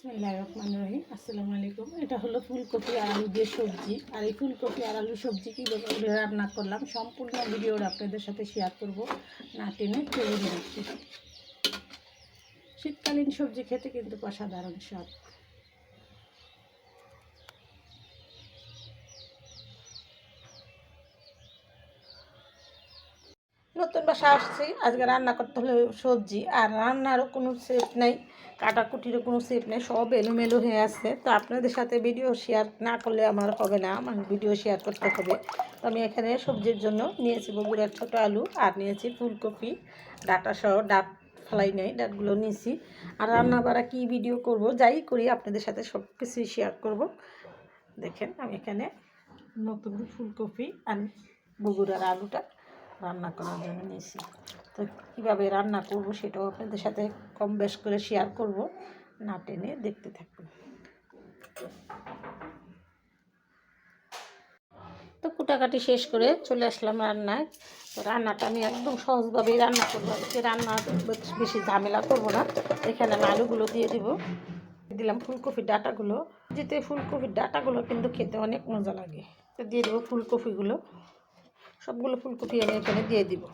বিসমিল্লাহির রহমানির রহিম। আসসালামু আলাইকুম। এটা হলো ফুলকপি আর আলু দিয়ে সবজি। আর এই ফুলকপি আর আলু সবজি কীভাবে করে রান্না করলাম সম্পূর্ণ ভিডিওটা আপনাদের সাথে শেয়ার করব, না টেনে চলুন দেখি। শীতকালীন সবজি খেতে কিন্তু অসাধারণ স্বাদ। নতুন বাসা আসছি, আজকে রান্না করতে হলে সবজি, আর রান্নারও কোনো সেফ নেই, কাটাকুটিরও কোনো সেফ নেই, সব এলোমেলো হয়ে আছে। তো আপনাদের সাথে ভিডিও শেয়ার না করলে আমার হবে না, আমার ভিডিও শেয়ার করতে হবে। তো আমি এখানে সবজির জন্য নিয়েছি বগুড়ার ছোটো আলু, আর নিয়েছি ফুলকপি ডাঁটা সহ, ডাঁট ফেলাই নেই, ডাঁটগুলো নিয়েছি। আর রান্না করা কী ভিডিও করব, যাই করি আপনাদের সাথে সব কিছুই শেয়ার করব। দেখেন আমি এখানে নতুন ফুলকপি আর বগুড়ার আলুটা রান্না করার জন্য নিয়েছি। তো কীভাবে রান্না করব সেটাও আপনাদের সাথে কম বেশ করে শেয়ার করব, না টেনে দেখতে থাকবেন। তো কুটাকাটি শেষ করে চলে আসলাম রান্নায়। তো রান্নাটা আমি একদম সহজভাবেই রান্না করবো, আজকে রান্না বেশি ঝামেলা করব না। এখানে আমি আলুগুলো দিয়ে দিব, দিলাম ফুলকপির ডাঁটাগুলো। যেতে ফুলকপির ডাঁটাগুলো কিন্তু খেতে অনেক মজা লাগে। তো দিয়ে দেবো ফুলকপিগুলো, সবগুলো ফুলকপি আমি এখানে দিয়ে দিব।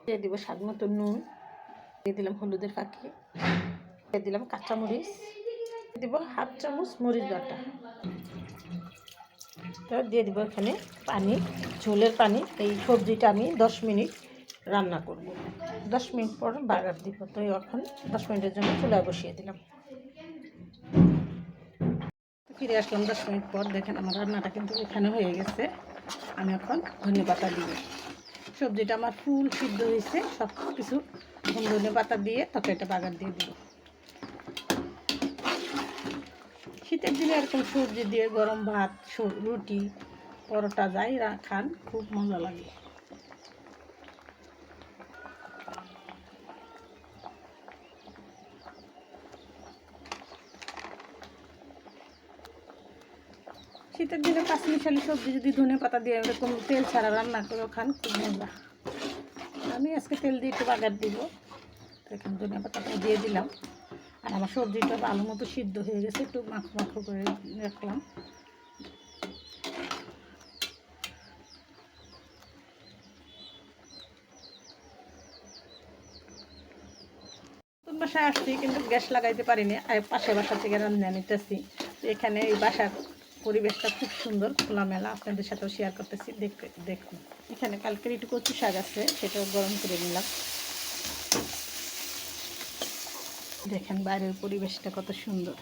দিয়ে দিব স্বাদ মতো নুন, দিয়ে দিলাম হলুদের ফাঁকি, দিয়ে দিলাম কাঁচামরিচ, দিয়ে দিব হাফ চামচ মরিচ বাটা, দিয়ে দিব এখানে পানি, ঝোলের পানি। এই সবজিটা আমি 10 মিনিট রান্না করব, 10 মিনিট পর বাগার দিব। তো এখন 10 মিনিটের জন্য চুলায় বসিয়ে দিলাম। ফিরে আসলাম 10 মিনিট পর। দেখেন আমার রান্নাটা কিন্তু এখানে হয়ে গেছে। আমি এখন ধনে পাতা দিব। সবজিটা আমার ফুল সিদ্ধ হয়েছে, সব কিছু ধনে পাতা দিয়ে তরকারিটা বাগার দিয়ে দিব। শীতের দিনে এরকম সবজি দিয়ে গরম ভাত, রুটি, পরোটা যাই খান, খুব মজা লাগে। শীতের দিনে পাঁচমিশালি সবজি যদি ধনে পাতা দিয়ে এরকম তেল ছাড়া রান্না করে খান, খুব মজা। আমি আজকে তেল দিয়ে একটু বাগার দিব। এখন ধনে পাতাটা দিয়ে দিলাম। আর আমার সবজিটা ভালো মতো সিদ্ধ হয়ে গেছে, একটু মাখো মাখো করে রাখলাম। নতুন বাসায় আসছি কিন্তু গ্যাস লাগাইতে পারিনি, আর পাশের বাসা থেকে রান্না নিতেছি। তো এখানে এই বাসার পরিবেশটা খুব সুন্দর, খোলামেলা, আপনাদের সাথেও শেয়ার করতেছি, দেখুন। এখানে কালকের একটু কচু শাক আছে, সেটাও গরম করে নিলাম। দেখেন বাইরের পরিবেশটা কত সুন্দর।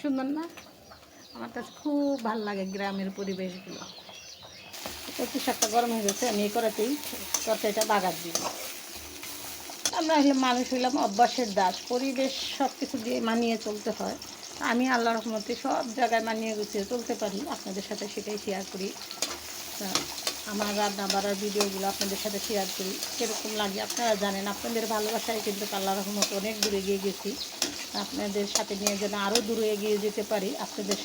সুন্দর না? আমার কাছে খুব ভালো লাগে গ্রামের পরিবেশগুলো। কচু শাকটা গরম হয়ে গেছে, আমি এই করাতেই তরকারিটা বাগার দিব। আমরা হলাম মানুষ, হইলাম অভ্যাসের দাস, পরিবেশ সব কিছু দিয়ে মানিয়ে চলতে হয়। আমি আল্লাহর রহমতে সব জায়গায় মানিয়ে গুছিয়ে চলতে পারি, আপনাদের সাথে সেটাই শেয়ার করি। আমার রান্না বাড়ার ভিডিওগুলো আপনাদের সাথে শেয়ার করি, কীরকম লাগে আপনারা জানেন। আপনাদের ভালোবাসায় কিন্তু আল্লাহর রহমতে অনেক দূরে এগিয়ে গেছি। আপনাদের সাথে নিয়ে যেন আরও দূরে এগিয়ে যেতে পারি, আপনাদের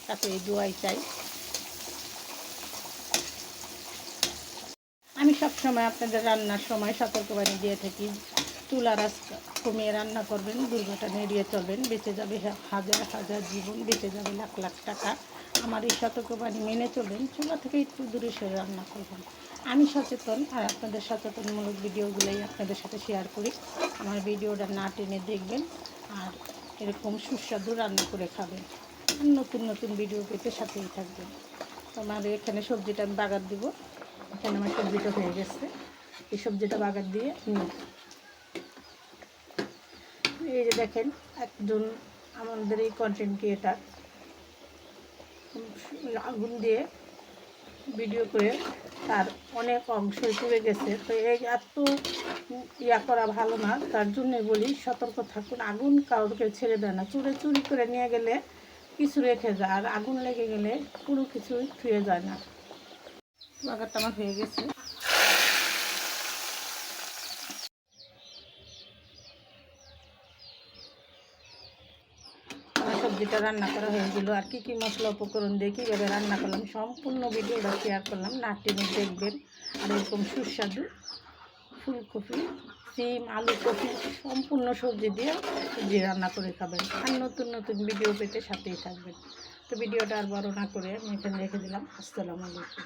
কাছে এই দোয়াই চাই। আমি সবসময় আপনাদের রান্নার সময় সতর্কবাণী দিয়ে থাকি, চুলার আঁচ কমিয়ে রান্না করবেন, দুর্ঘটনা এড়িয়ে চলবেন, বেঁচে যাবে হাজার হাজার জীবন, বেঁচে যাবে লাখ লাখ টাকা। আমার এই সতর্কবাণী মেনে চলবেন, চুলা থেকে একটু দূরে সরে রান্না করবেন। আমি সচেতন, আর আপনাদের সচেতনমূলক ভিডিওগুলোই আপনাদের সাথে শেয়ার করি। আমার ভিডিওটা না টেনে দেখবেন, আর এরকম সুস্বাদু রান্না করে খাবেন, আর নতুন নতুন ভিডিও পেতে সাথেই থাকবেন। আমার এখানে সবজিটা আমি বাগার দিব। এখানে আমার সবজিটা হয়ে গেছে, এই সবজিটা বাগার দিয়ে এই যে দেখেন, একজন আমাদের এই কন্টেন্ট ক্রিয়েটার আগুন দিয়ে ভিডিও করে তার অনেক অংশই পুড়ে গেছে। তো এই এত করা ভালো না, তার জন্যই বলি সতর্ক থাকুন। আগুন কাউকে ছেড়ে দেয় না, চুরি করে নিয়ে গেলে কিছু রেখে যায়, আর আগুন লেগে গেলে পুরো কিছুই ছুঁয়ে যায় না। বাগারটা আমার হয়ে গেছে। সবজিটা রান্না করা হয়ে গেলো। আর কী কী মশলা উপকরণ দিয়ে কীভাবে রান্না করলাম সম্পূর্ণ ভিডিওটা শেয়ার করলাম, না টেনে দেখবেন। আর এরকম সুস্বাদু ফুলকপি, সিম, আলু, কপি সম্পূর্ণ সবজি দিয়ে সবজি রান্না করে খাবেন। আর নতুন নতুন ভিডিও পেতে সাথেই থাকবেন। তো ভিডিওটা আর বড় না করে আমি এখানে রেখে দিলাম। আসসালামু আলাইকুম।